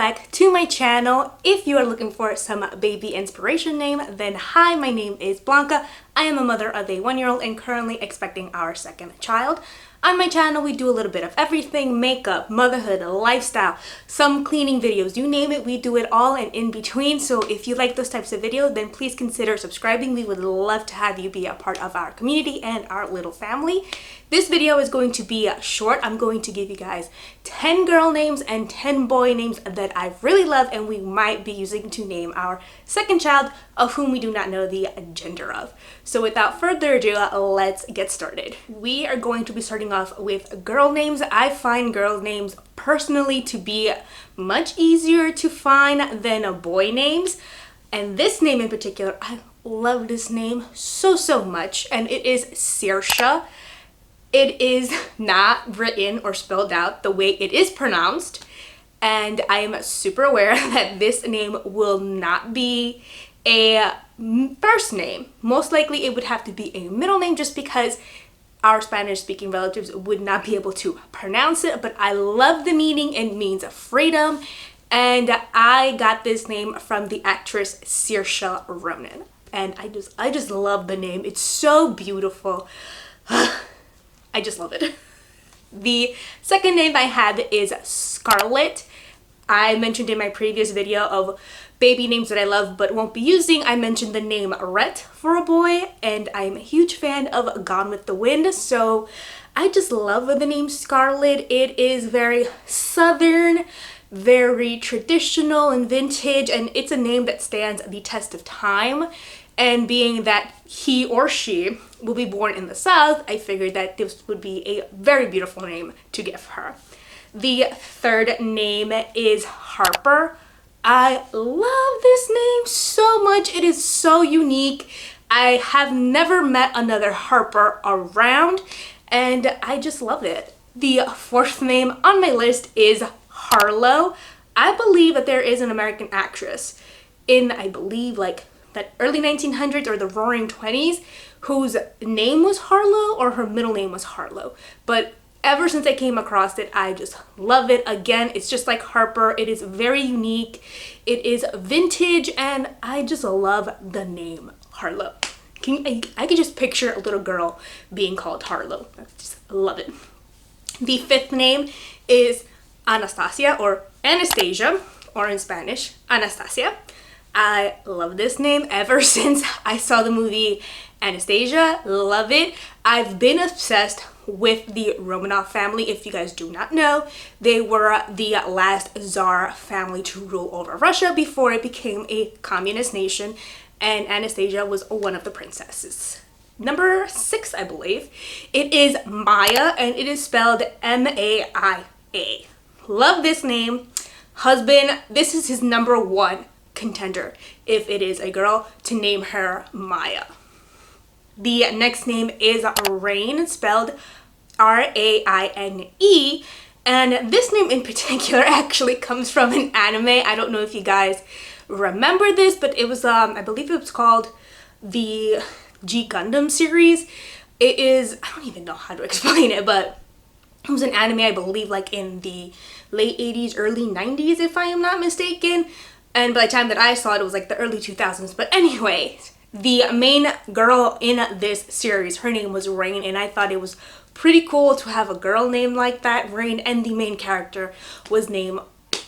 back to my channel. If you are looking for some baby inspiration name, then hi, my name is Blanca. I am a mother of a 1-year-old and currently expecting our second child. On my channel, we do a little bit of everything: makeup, motherhood, lifestyle, some cleaning videos, you name it, we do it all and in between. So if you like those types of videos, then please consider subscribing. We would love to have you be a part of our community and our little family. This video is going to be short. I'm going to give you guys 10 girl names and 10 boy names that I really love and we might be using to name our second child, of whom we do not know the gender of. So without further ado, let's get started. We are going to be starting off with girl names. I find girl names personally to be much easier to find than boy names. And this name in particular, I love this name so much, and it is Saoirse. It is not written or spelled out the way it is pronounced, and I am super aware that this name will not be a first name. Most likely it would have to be a middle name just because our Spanish speaking relatives would not be able to pronounce it, but I love the meaning. It means freedom, and I got this name from the actress Saoirse Ronan, and I just love the name. It's so beautiful. I just love it. The second name I have is Scarlett. I mentioned in my previous video of baby names that I love but won't be using, I mentioned the name Rhett for a boy, and I'm a huge fan of Gone with the Wind, so I just love the name Scarlett. It is very southern, very traditional and vintage, and it's a name that stands the test of time. And being that he or she will be born in the South, I figured that this would be a very beautiful name to give her. The third name is Harper. I love this name so much. It is so unique. I have never met another Harper around, and I just love it. The fourth name on my list is Harlow. I believe that there is an American actress in, I believe, like that early 1900s or the roaring 20s whose name was Harlow or her middle name was Harlow, but ever since I came across it, I just love it. Again, it's just like Harper. It is very unique, it is vintage, and I just love the name Harlow. I can just picture a little girl being called Harlow. I just love it. The fifth name is Anastasia, or Anastasia, or in Spanish Anastasia. I love this name ever since I saw the movie Anastasia. Love it. I've been obsessed with the Romanov family. If you guys do not know, they were the last Tsar family to rule over Russia before it became a communist nation, and Anastasia was one of the princesses. Number 6, I believe. It is Maya, and it is spelled M-A-I-A. Love this name. Husband, this is his number 1 contender if it is a girl, to name her Maya. The next name is Rain, spelled R-A-I-N-E, and this name in particular actually comes from an anime. I don't know if you guys remember this, but it was I believe it was called the G Gundam series. It is, I don't even know how to explain it, but it was an anime, I believe, like in the late 80s, early 90s, if I am not mistaken. And by the time that I saw it, it was like the early 2000s. But anyway, the main girl in this series, her name was Rain, and I thought it was pretty cool to have a girl named like that, Rain, and the main character was named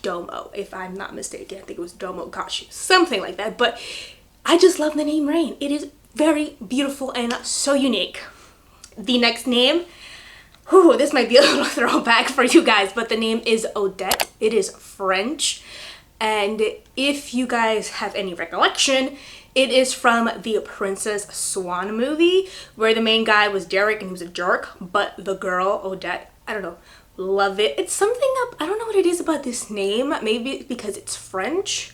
Domo, if I'm not mistaken. I think it was Domo Kashi, something like that. But I just love the name Rain. It is very beautiful and so unique. The next name, this might be a little throwback for you guys, but the name is Odette. It is French. And if you guys have any recollection, it is from the Princess Swan movie, where the main guy was Derek and he was a jerk, but the girl, Odette, I don't know, love it. It's something up, I don't know what it is about this name, maybe because it's French,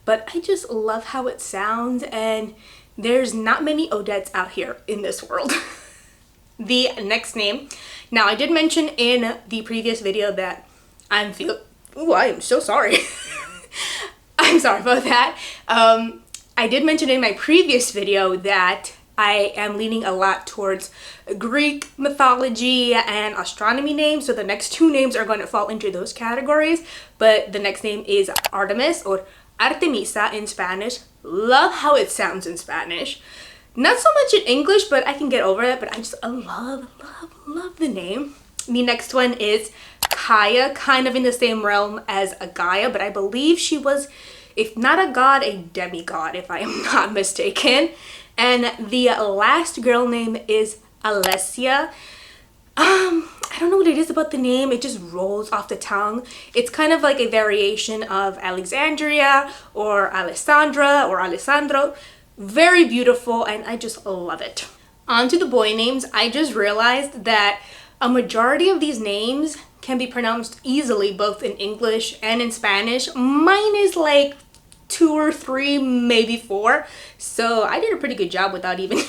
but I just love how it sounds, and there's not many Odettes out here in this world. The next name, now I did mention in the previous video that I am so sorry. I'm sorry about that. I did mention in my previous video that I am leaning a lot towards Greek mythology and astronomy names, so the next two names are going to fall into those categories. But the next name is Artemis, or Artemisa in Spanish. Love how it sounds in Spanish. Not so much in English, but I can get over it. But I love the name. The next one is Haya, kind of in the same realm as a Gaia, but I believe she was, if not a god, a demigod, if I am not mistaken. And the last girl name is Olesa. I don't know what it is about the name. It just rolls off the tongue. It's kind of like a variation of Alexandria or Alessandra or Alessandro. Very beautiful, and I just love it. On to the boy names. I just realized that a majority of these names can be pronounced easily both in English and in Spanish. Mine is like 2 or 3, maybe 4. So I did a pretty good job without even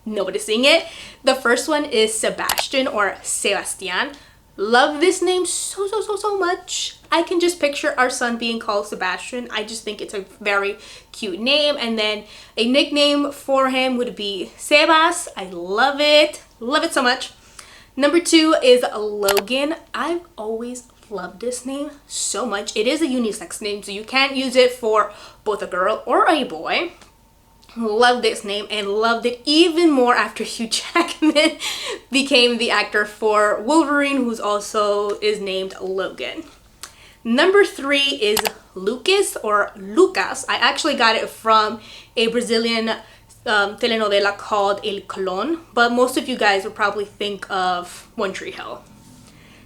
noticing it. The first one is Sebastian or Sebastian. Love this name so much. I can just picture our son being called Sebastian. I just think it's a very cute name. And then a nickname for him would be Sebas. I love it. Love it so much. Number 2 is Logan. I've always loved this name so much. It is a unisex name, so you can't use it for both a girl or a boy. Love this name, and loved it even more after Hugh Jackman became the actor for Wolverine, who's also is named Logan. Number 3 is Lucas or Lucas. I actually got it from a Brazilian telenovela called El Colón, but most of you guys would probably think of One Tree Hill.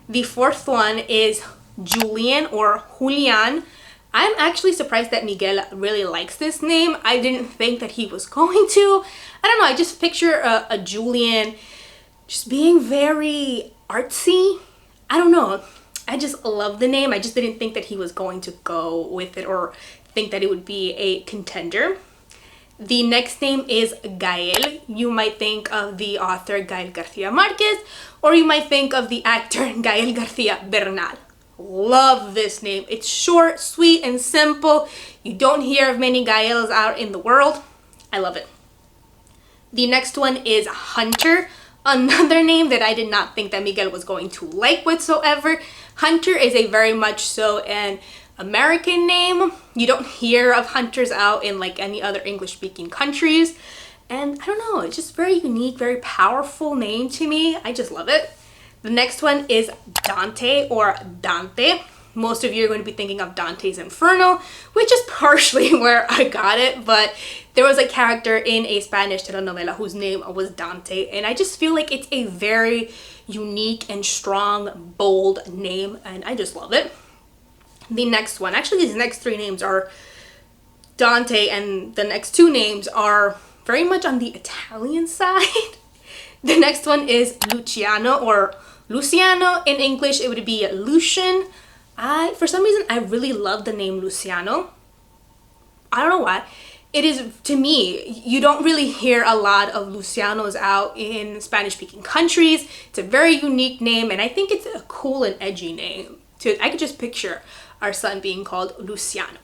The fourth one is Julian or Julian. I'm actually surprised that Miguel really likes this name. I didn't think that he was going to. I don't know, I just picture a Julian just being very artsy. I don't know. I just love the name. I just didn't think that he was going to go with it or think that it would be a contender. The next name is Gael. You might think of the author Gael Garcia Marquez, or you might think of the actor Gael Garcia Bernal. Love this name. It's short, sweet, and simple. You don't hear of many Gaels out in the world. I love it. The next one is Hunter. Another name that I did not think that Miguel was going to like whatsoever. Hunter is a very much so an American name. You don't hear of hunters out in like any other English speaking countries. And I don't know, it's just very unique, very powerful name to me. I just love it. The next one is Dante or Dante. Most of you are going to be thinking of Dante's Inferno, which is partially where I got it, but there was a character in a Spanish telenovela whose name was Dante, and I just feel like it's a very unique and strong, bold name, and I just love it. The next one, actually these next 3 names are Dante, and the next 2 names are very much on the Italian side. The next one is Luciano or Luciano. In English it would be Lucian. For some reason I really love the name Luciano. I don't know why. It is, to me, you don't really hear a lot of Lucianos out in Spanish speaking countries. It's a very unique name, and I think it's a cool and edgy name. I could just picture our son being called Luciano.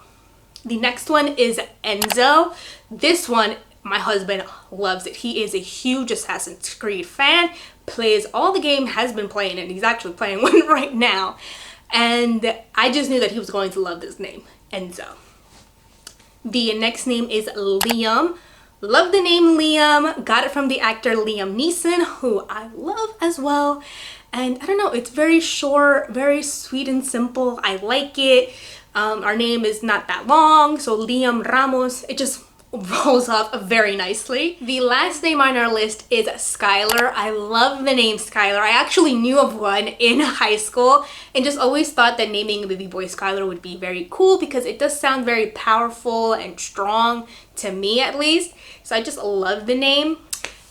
The next one is Enzo. This one, my husband loves it. He is a huge Assassin's Creed fan, plays all the game, has been playing, and he's actually playing one right now. And I just knew that he was going to love this name, Enzo. The next name is Liam. Love the name Liam. Got it from the actor Liam Neeson, who I love as well. And I don't know, it's very short, very sweet and simple. I like it. Our name is not that long, so Liam Ramos. It just rolls off very nicely. The last name on our list is Skyler. I love the name Skyler. I actually knew of one in high school and just always thought that naming a baby boy Skyler would be very cool because it does sound very powerful and strong, to me at least. So I just love the name.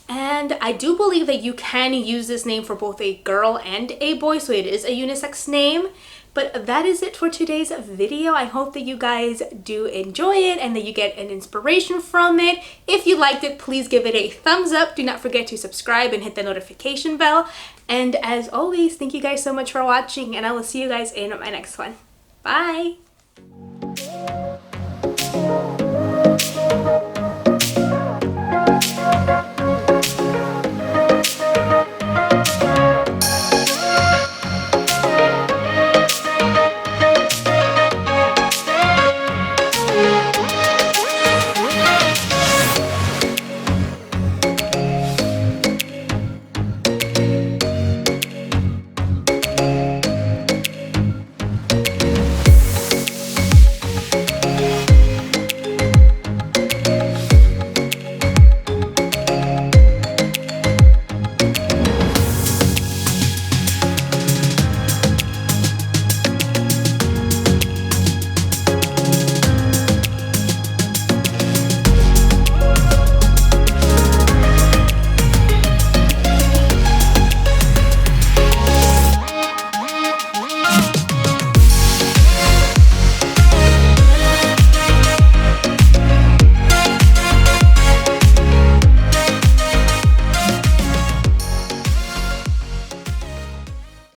And I do believe that you can use this name for both a girl and a boy, so it is a unisex name. But that is it for today's video. I hope that you guys do enjoy it and that you get an inspiration from it. If you liked it, please give it a thumbs up. Do not forget to subscribe and hit the notification bell. And as always, thank you guys so much for watching, and I will see you guys in my next one. Bye!